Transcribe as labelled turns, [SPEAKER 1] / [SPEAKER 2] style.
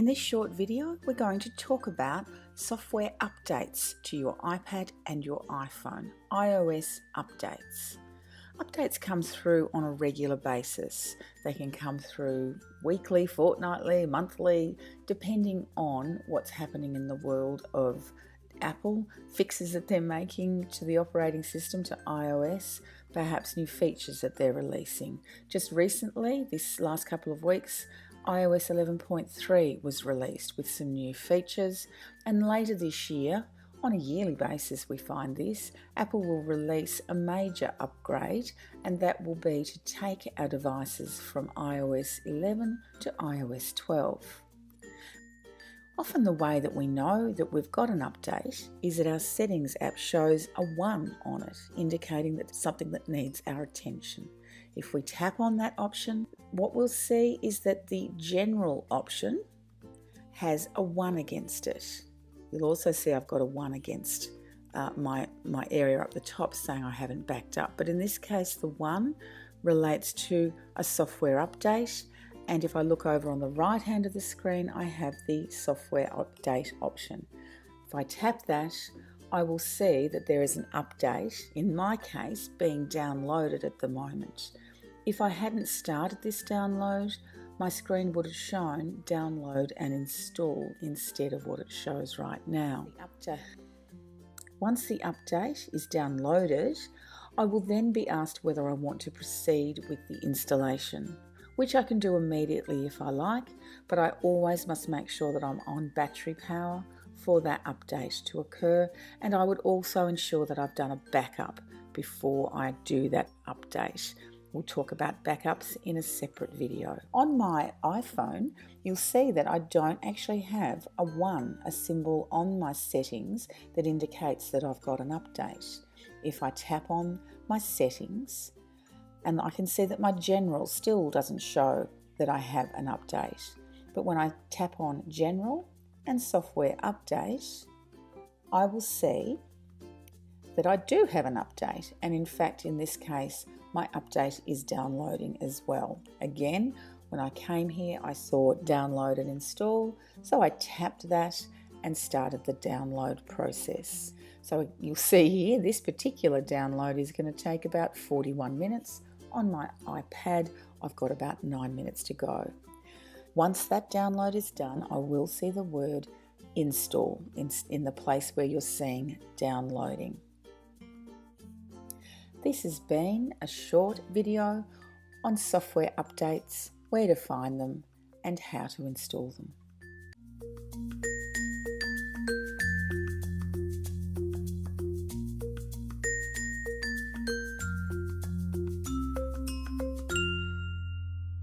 [SPEAKER 1] this short video, we're going to talk about software updates to your iPad and your iPhone, iOS updates. Updates come through on a regular basis. They can come through weekly, fortnightly, monthly, depending on what's happening in the world of Apple, fixes that they're making to the operating system, to iOS, perhaps new features that they're releasing. Just recently, this last couple of weeks, iOS 11.3 was released with some new features, and later this year, on a yearly basis we find this, Apple will release a major upgrade, and that will be to take our devices from iOS 11 to iOS 12. Often the way that we know that we've got an update is that our settings app shows a 1 on it, indicating that it's something that needs our attention. If we tap on that option, what we'll see is that the general option has a 1 against it. You'll also see I've got a 1 against my area up the top saying I haven't backed up. But in this case, the 1 relates to a software update. And if I look over on the right hand of the screen, I have the software update option. If I tap that, I will see that there is an update, in my case, being downloaded at the moment. If I hadn't started this download, my screen would have shown download and install instead of what it shows right now. Once the update is downloaded, I will then be asked whether I want to proceed with the installation, which I can do immediately if I like, but I always must make sure that I'm on battery power for that update to occur, and I would also ensure that I've done a backup before I do that update. We'll talk about backups in a separate video. On my iPhone, you'll see that I don't actually have a 1, a symbol on my settings that indicates that I've got an update. If I tap on my settings, and I can see that my general still doesn't show that I have an update. But when I tap on general and software update, I will see that I do have an update. And in fact, in this case, my update is downloading as well. Again, when I came here, I saw download and install. So I tapped that and started the download process. So you'll see here, this particular download is going to take about 41 minutes. On my iPad, I've got about 9 minutes to go. Once that download is done, I will see the word install in the place where you're seeing downloading. This has been a short video on software updates, where to find them, and how to install them.